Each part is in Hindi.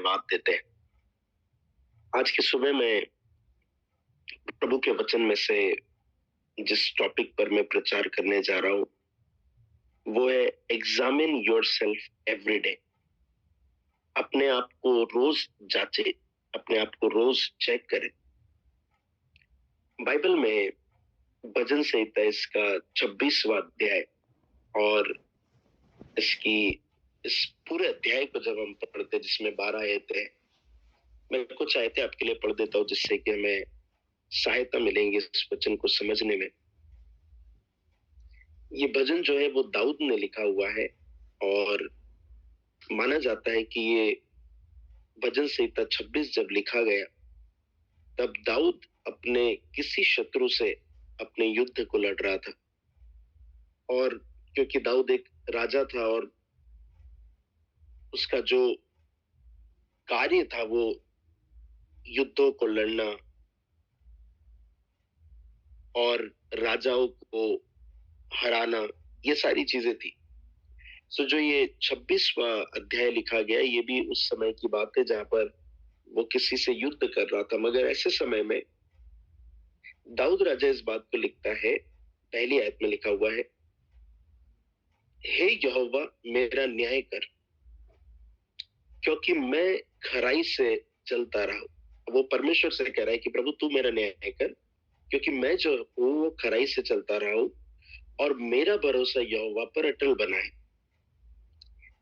धन्यवाद देते हैं। आज की सुबह में प्रभु के वचन में से जिस टॉपिक पर मैं प्रचार करने जा रहा हूँ वो है एग्जामिन योरसेल्फ एवरी डे। अपने आप को रोज जांचे, अपने आप को रोज चेक करें। बाइबल में भजन संहिता इसका 26वां अध्याय और इसकी इस पूरे अध्याय को जब हम पढ़ते जिसमें 12 आयतें हैं, मैं कुछ आयतें आपके लिए पढ़ देता हूँ जिससे कि हमें सहायता मिलेंगी इस वचन को समझने में। ये भजन जो है वो दाऊद ने लिखा हुआ है और माना जाता है कि ये भजन संहिता 26 जब लिखा गया तब दाऊद अपने किसी शत्रु से अपने युद्ध को लड़ रहा था। और क्योंकि दाऊद एक राजा था और उसका जो कार्य था वो युद्धों को लड़ना और राजाओं को हराना, ये सारी चीजें थी। सो जो ये 26वां अध्याय लिखा गया ये भी उस समय की बात है जहां पर वो किसी से युद्ध कर रहा था। मगर ऐसे समय में दाऊद राजा इस बात को लिखता है, पहली आयत में लिखा हुआ है, हे यहोवा मेरा न्याय कर, क्योंकि मैं खराई से चलता रहा हूं। वो परमेश्वर से कह रहा है कि प्रभु तू मेरा न्याय कर, क्योंकि मैं जो हूं वो खराई से चलता रहा हूं और मेरा भरोसा यहोवा पर अटल बना है।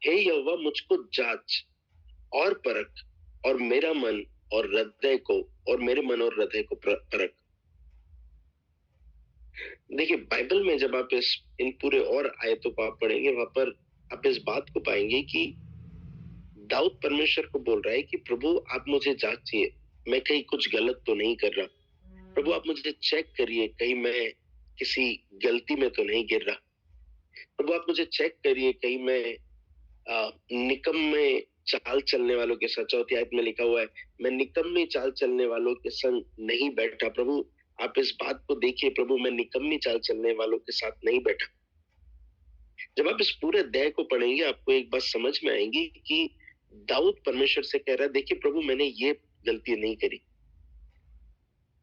हे यहोवा मुझको जांच और परख और मेरा मन और हृदय को और मेरे मन और हृदय को परख। देखिए बाइबल में जब आप इन पूरे और आयतों को आप पढ़ेंगे वहां पर आप इस बात को पाएंगे कि दाऊद परमेश्वर को बोल रहा है कि प्रभु आप मुझे जांचिए, मैं कहीं कुछ गलत तो नहीं कर रहा। प्रभु आप मुझे चेक करिए, कहीं मैं किसी गलती में तो नहीं गिर रहा। प्रभु आप मुझे चेक करिए, कहीं मैं निकम्मे चाल चलने वालों के साथ, चौथी आयत में लिखा हुआ है, मैं निकम्मी चाल चलने वालों के संग नहीं बैठा। प्रभु आप इस बात को देखिए, प्रभु मैं निकम्मी चाल चलने वालों के साथ नहीं बैठा। जब आप इस पूरे अध्याय को पढ़ेंगे आपको एक बात समझ में आएगी कि दाऊद परमेश्वर से कह रहा है, देखिए प्रभु मैंने ये गलती नहीं करी,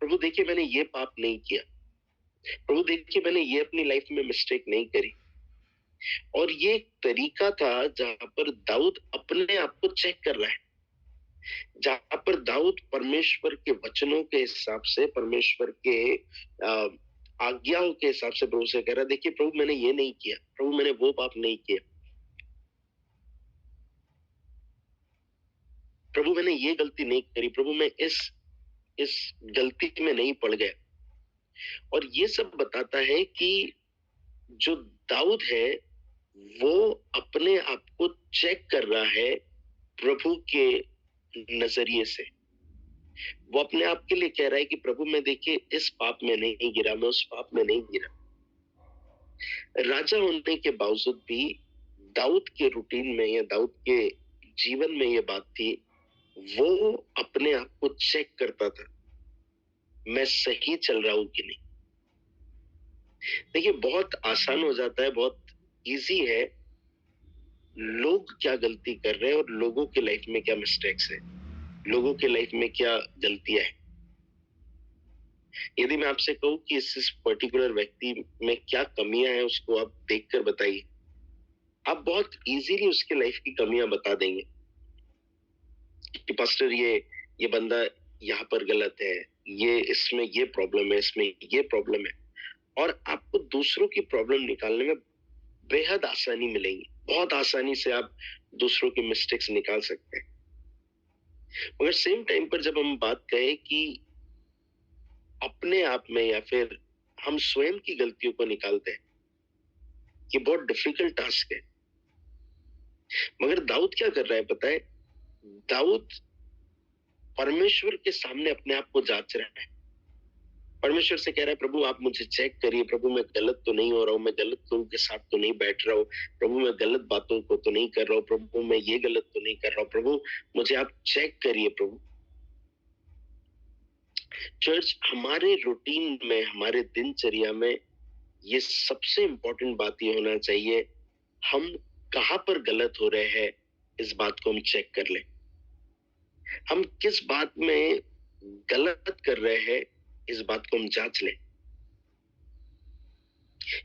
प्रभु देखिए मैंने ये पाप नहीं किया, प्रभु देखिए मैंने ये अपनी लाइफ में मिस्टेक नहीं करी। और ये एक तरीका था जहां पर दाऊद अपने आप को चेक कर रहा है, जहां पर दाऊद परमेश्वर के वचनों के हिसाब से, परमेश्वर के आज्ञाओं के हिसाब से प्रभु से कह रहा है, देखिए प्रभु मैंने ये नहीं किया, प्रभु मैंने वो पाप नहीं किया, प्रभु मैंने ये गलती नहीं करी, प्रभु मैं इस गलती में नहीं पड़ गया। और ये सब बताता है कि जो दाऊद है वो अपने आप को चेक कर रहा है प्रभु के नजरिए से। वो अपने आप के लिए कह रहा है कि प्रभु मैं देखिए इस पाप में नहीं गिरा, मैं उस पाप में नहीं गिरा। राजा होने के बावजूद भी दाऊद के रूटीन में या दाऊद के जीवन में ये बात थी, वो अपने आप को चेक करता था, मैं सही चल रहा हूं कि नहीं। देखिए बहुत आसान हो जाता है, बहुत इजी है, लोग क्या गलती कर रहे हैं और लोगों के लाइफ में क्या मिस्टेक्स है, लोगों के लाइफ में क्या गलतियां है। यदि मैं आपसे कहूं कि इस पर्टिकुलर व्यक्ति में क्या कमियां हैं उसको आप देखकर बताइए, आप बहुत इजीली उसके लाइफ की कमियां बता देंगे कि पास्टर ये बंदा यहाँ पर गलत है, ये इसमें ये प्रॉब्लम है, इसमें ये प्रॉब्लम है। और आपको दूसरों की प्रॉब्लम निकालने में बेहद आसानी मिलेगी, बहुत आसानी से आप दूसरों के मिस्टेक्स निकाल सकते हैं। मगर सेम टाइम पर जब हम बात करें कि अपने आप में या फिर हम स्वयं की गलतियों को निकालते हैं, ये बहुत डिफिकल्ट टास्क है। मगर दाऊद क्या कर रहा है पता है, दाऊद परमेश्वर के सामने अपने आप को जांच रहा है, परमेश्वर से कह रहा है प्रभु आप मुझे चेक करिए, प्रभु मैं गलत तो नहीं हो रहा हूँ, मैं गलत लोगों के साथ तो नहीं बैठ रहा हूँ, प्रभु मैं गलत बातों को तो नहीं कर रहा हूँ, प्रभु मैं ये गलत तो नहीं कर रहा हूँ, प्रभु मुझे आप चेक करिए। प्रभु चर्च हमारे रूटीन में, हमारे दिनचर्या में ये सबसे इंपॉर्टेंट बात ये होना चाहिए, हम कहां पर गलत हो रहे हैं इस बात को हम चेक कर लें। हम किस बात में गलत कर रहे हैं, इस बात को हम जांच लें।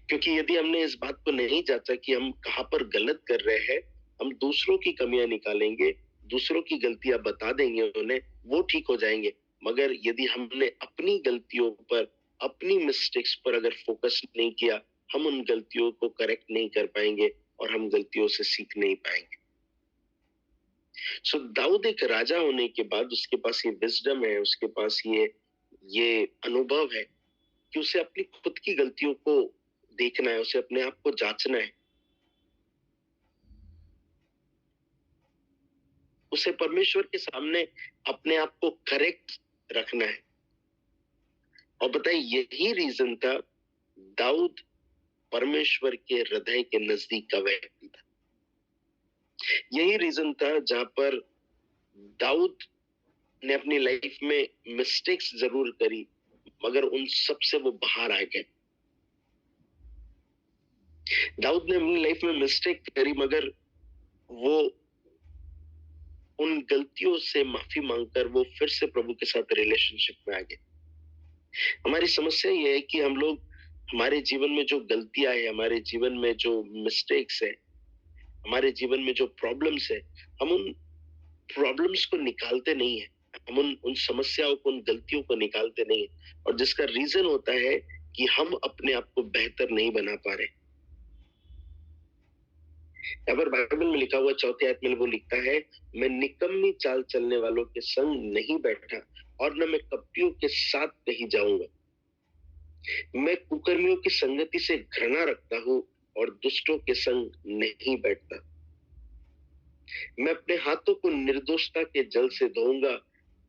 क्योंकि यदि हमने इस बात को नहीं जांचा कि हम कहां पर गलत कर रहे हैं, हम दूसरों की कमियां निकालेंगे, दूसरों की गलतियां बता देंगे उन्हें, वो ठीक हो जाएंगे। मगर यदि हमने अपनी गलतियों पर, अपनी मिस्टेक्स पर अगर फोकस नहीं किया, हम उन गलतियों को करेक्ट नहीं कर पाएंगे और हम गलतियों से सीख नहीं पाएंगे। सो दाऊद एक राजा होने के बाद उसके पास ये विजडम है, उसके पास ये अनुभव है कि उसे अपनी खुद की गलतियों को देखना है, उसे अपने आप को जांचना है, उसे परमेश्वर के सामने अपने आप को करेक्ट रखना है। और बताइए, यही रीजन था, दाऊद परमेश्वर के हृदय के नजदीक का व्यक्ति था। यही रीजन था जहां पर दाऊद ने अपनी लाइफ में मिस्टेक्स जरूर करी, मगर उन सब से वो बाहर आ गए। दाऊद ने अपनी लाइफ में मिस्टेक करी, मगर वो उन गलतियों से माफी मांगकर वो फिर से प्रभु के साथ रिलेशनशिप में आ गए। हमारी समस्या ये है कि हम लोग, हमारे जीवन में जो गलतियां है, हमारे जीवन में जो मिस्टेक्स है, हमारे जीवन में जो प्रॉब्लम्स है, हम उन प्रॉब्लम्स को निकालते नहीं है, हम उन समस्याओं को, उन गलतियों को निकालते नहीं है। और जिसका रीजन होता है कि हम अपने आप को बेहतर नहीं बना पा रहे। अगर बाइबल में लिखा हुआ 4th आयत में वो लिखता है, मैं निकम्मी चाल चलने वालों के संग नहीं बैठा और न मैं कपटियों के साथ कहीं जाऊंगा। मैं कुकर्मियों की संगति से घृणा रखता हूं और दुष्टों के संग नहीं बैठता। मैं अपने हाथों को निर्दोषता के जल से धोऊंगा,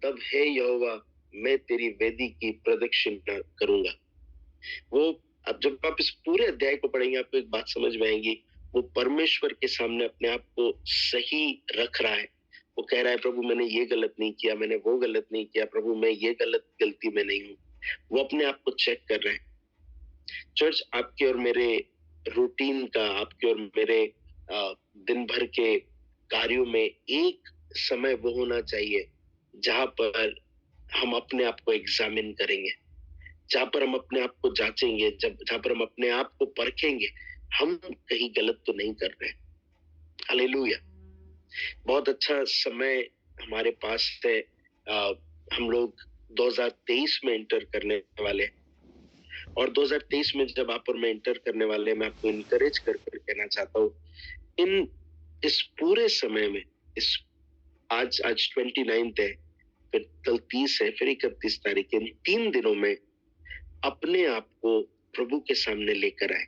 तब हे यहोवा मैं तेरी वेदी की प्रदक्षिणा करूंगा। वो, अब जब आप इस पूरे अध्याय को पढ़ेंगे आपको एक बात समझ में आएगी, वो परमेश्वर के सामने अपने आप को सही रख रहा है। वो कह रहा है, प्रभु मैंने ये गलत नहीं किया, मैंने वो गलत नहीं किया, प्रभु मैं ये गलती में नहीं हूं। वो अपने आप को चेक कर रहे हैं। चर्च, आपके और मेरे रूटीन का, आपके और मेरे दिन भर के कार्यों में एक समय वो होना चाहिए जहां पर हम अपने आप को एग्जामिन करेंगे, जहां पर हम अपने आप को जांचेंगे, जहां पर हम अपने आप को परखेंगे, हम कहीं गलत तो नहीं कर रहे। हालेलुया। बहुत अच्छा समय हमारे पास है। हम लोग 2023 में एंटर करने वाले हैं, और 2023 में जब आप और मैं एंटर करने वाले हैं, मैं आपको इनकरेज कर कहना चाहता हूँ, इस पूरे समय में, इस आज 29th है, फिर कल 30 है, फिर 31 तारीख, इन 3 दिनों में अपने आप को प्रभु के सामने लेकर आए।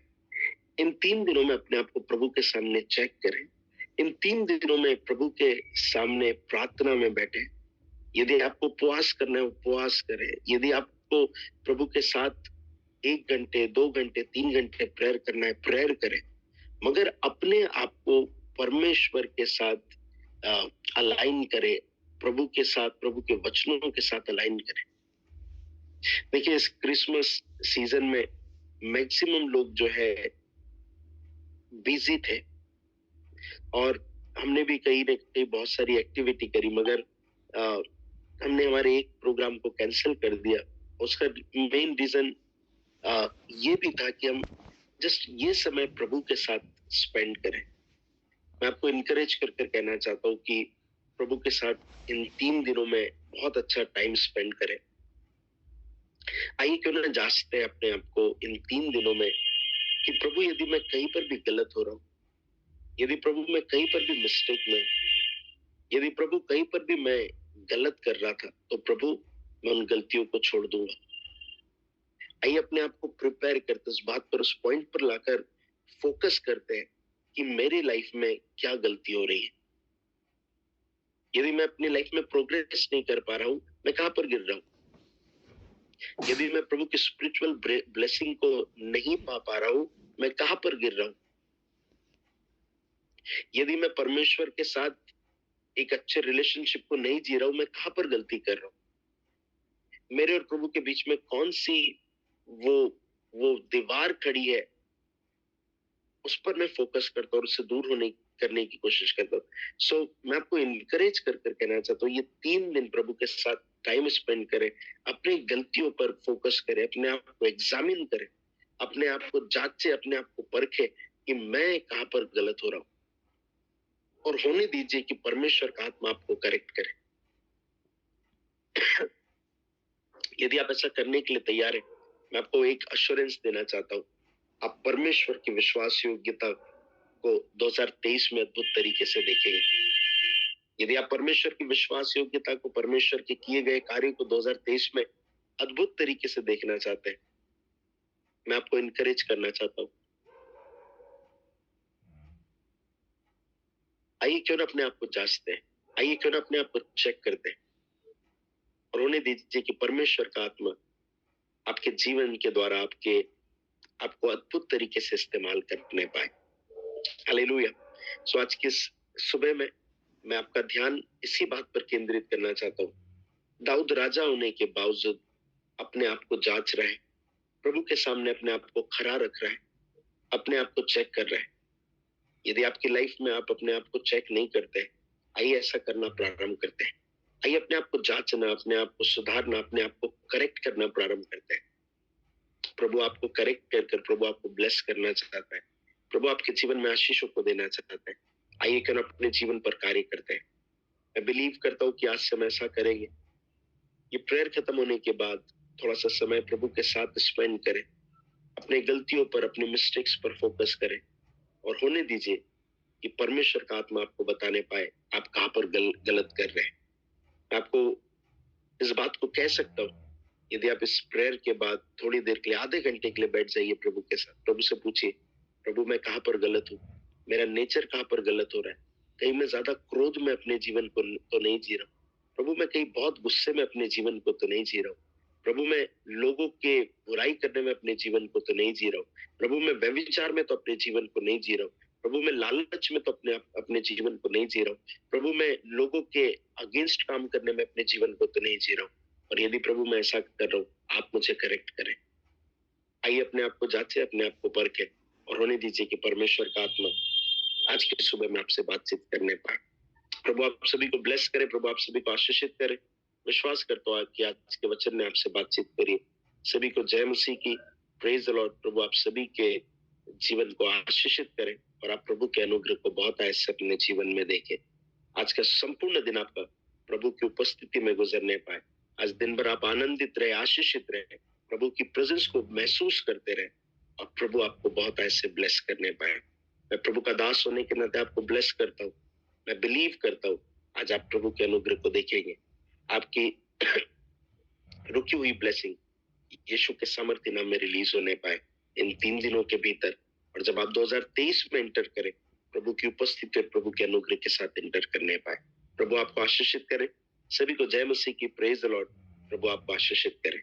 इन 3 दिनों में अपने आप को प्रभु के सामने चेक करें। इन 3 दिनों में प्रभु के सामने प्रार्थना में बैठे। यदि आपको उपवास करना है, उपवास करें। यदि आपको प्रभु के साथ 1 घंटे, 2 घंटे, 3 घंटे प्रेयर करना है, प्रेयर करें। मगर अपने आप को परमेश्वर के साथ अलाइन करें, प्रभु के साथ, प्रभु के वचनों के साथ अलाइन करें। देखिए, इस क्रिसमस सीजन में मैक्सिमम लोग जो है बिजी थे, और हमने भी कहीं ना कहीं बहुत सारी एक्टिविटी करी, मगर हमने हमारे एक प्रोग्राम को कैंसिल कर दिया। उसका मेन रीजन ये भी था कि हम जस्ट ये समय प्रभु के साथ स्पेंड करें। मैं आपको इनकरेज कर कहना चाहता हूँ कि प्रभु के साथ इन 3 दिनों में बहुत अच्छा टाइम स्पेंड करें। आइए क्यों ना जांचते हैं अपने आप को इन 3 दिनों में कि प्रभु, यदि मैं कहीं पर भी गलत हो रहा हूँ, यदि प्रभु मैं कहीं पर भी मिस्टेक में, यदि प्रभु कहीं पर भी मैं गलत कर रहा था, तो प्रभु मैं उन गलतियों को छोड़ दूंगा। आइए अपने आप को प्रिपेयर करते, उस बात पर, उस पॉइंट पर लाकर फोकस करते हैं कि मेरी लाइफ में क्या गलती हो रही है। यदि मैं अपनी लाइफ में प्रोग्रेस नहीं कर पा रहा हूं, मैं कहां पर गिर रहा हूं। यदि मैं प्रभु की स्पिरिचुअल ब्लेसिंग को नहीं पा पा रहा हूं, मैं कहां पर गिर रहा हूं। यदि मैं परमेश्वर के साथ एक अच्छे रिलेशनशिप को नहीं जी रहा हूं, मैं कहां पर गलती कर रहा हूं। मेरे और प्रभु के बीच में कौन सी वो दीवार खड़ी है, उस पर मैं फोकस करता हूं और उससे दूर होने करने की कोशिश करता हूँ। सो मैं आपको इनकरेज कर कर कहना चाहता हूँ, ये 3 दिन प्रभु के साथ टाइम स्पेंड करें, अपनी गलतियों पर फोकस करें, अपने आप को एग्जामिन करें, अपने आप को जांचे, अपने आप को परखे कि मैं कहाँ पर गलत हो रहा हूँ, और होने दीजिए कि परमेश्वर का आत्मा आपको करेक्ट करे। यदि आप ऐसा करने के लिए तैयार हैं, मैं आपको एक अश्योरेंस देना चाहता हूँ, आप परमेश्वर की विश्वास योग्यता को 2023 में अद्भुत तरीके से देखेंगे। यदि आप परमेश्वर की विश्वास योग्यता को, परमेश्वर के किए गए कार्यों को 2023 में अद्भुत तरीके से देखना चाहते हैं, मैं आपको इनकरेज करना चाहता हूँ, आइए क्यों ना अपने आप को जांचते हैं, आइए क्यों ना अपने आप को चेक करते हैं, और होने दीजिए कि परमेश्वर का आत्मा आपके जीवन के द्वारा आपको अद्भुत तरीके से इस्तेमाल करने पाए। हालेलुया। सो आज की सुबह में मैं आपका ध्यान इसी बात पर केंद्रित करना चाहता हूँ। दाऊद राजा होने के बावजूद अपने आप को जांच रहा है, प्रभु के सामने अपने आप को खड़ा रख रहा है, अपने आप को चेक कर रहा है। यदि आपकी लाइफ में आप अपने आप को चेक नहीं करते, आइए ऐसा करना प्रारंभ करते हैं। आइए अपने आप को जांचना, अपने आप को सुधारना, अपने आप को करेक्ट करना प्रारंभ करते हैं। प्रभु आपको करेक्ट कर कर प्रभु आपको ब्लेस करना चाहता है, प्रभु आपके जीवन में आशीषों को देना चाहता है। आइए कर अपने जीवन पर कार्य करते हैं। मैं बिलीव करता हूँ कि आज से हम ऐसा करेंगे। ये प्रेयर खत्म होने के बाद थोड़ा सा समय प्रभु के साथ स्पेंड करें, अपने गलतियों पर, अपने मिस्टेक्स पर फोकस करें, और होने दीजिए कि परमेश्वर का आत्मा आपको बताने पाए आप कहाँ पर गलत कर रहे हैं। मैं आपको इस बात को कह सकता हूँ, यदि आप इस प्रेयर के बाद थोड़ी देर के लिए, आधे घंटे के लिए बैठ जाइए प्रभु के साथ, प्रभु से पूछिए, प्रभु मैं कहाँ पर गलत हूँ, मेरा नेचर कहाँ पर गलत हो रहा है, कहीं मैं ज्यादा क्रोध में अपने जीवन को तो नहीं जी रहा हूँ, प्रभु मैं कहीं बहुत गुस्से में अपने जीवन को तो नहीं जी रहा हूँ, प्रभु मैं लोगों के बुराई करने में अपने जीवन को तो नहीं जी रहा हूँ, प्रभु मैं व्यभिचार में तो अपने जीवन को नहीं जी रहा हूँ, प्रभु मैं लालच में तो अपने जीवन को नहीं जी रहा हूँ, प्रभु मैं लोगों के अगेंस्ट काम करने में अपने जीवन को तो नहीं जी रहा हूँ, और यदि प्रभु मैं ऐसा कर रहा हूँ, आप मुझे करेक्ट करें। आइए अपने आप को जांचे, अपने आप को परखें, और होने दीजिए कि परमेश्वर का आत्मा आज की सुबह में आपसे बातचीत करने पाए। प्रभु आप सभी को ब्लेस करे, प्रभु आप सभी को आशीषित करे। विश्वास करता हूँ कि आज के वचन ने आपसे बातचीत करी। सभी को जय मसीह की, प्रेज द लॉर्ड। प्रभु आप सभी के जीवन को आशीषित करे, और आप प्रभु के अनुग्रह को बहुत ऐसे अपने जीवन में देखें। आज का संपूर्ण दिन आपका प्रभु की उपस्थिति में गुजरने पाए। आज दिन भर आप आनंदित रहे, आशीषित रहे, प्रभु की प्रेजेंस को महसूस करते रहे, और प्रभु आपको बहुत ऐसे ब्लेस करने पाए। मैं प्रभु का दास होने के नाते आपको ब्लेस करता हूँ। मैं बिलीव करता हूँ आज आप प्रभु के अनुग्रह को देखेंगे। आपकी रुकी हुई ब्लेसिंग यीशु के सामर्थ्य नाम में रिलीज होने पाए इन 3 दिनों के भीतर। और जब आप 2023 में एंटर करें, प्रभु की उपस्थिति और प्रभु के अनुग्रह के साथ एंटर करने पाए। प्रभु आपको आशीषित करे। सभी को जय मसीह की, प्रेज द लॉर्ड। प्रभु आपको आशीषित करे।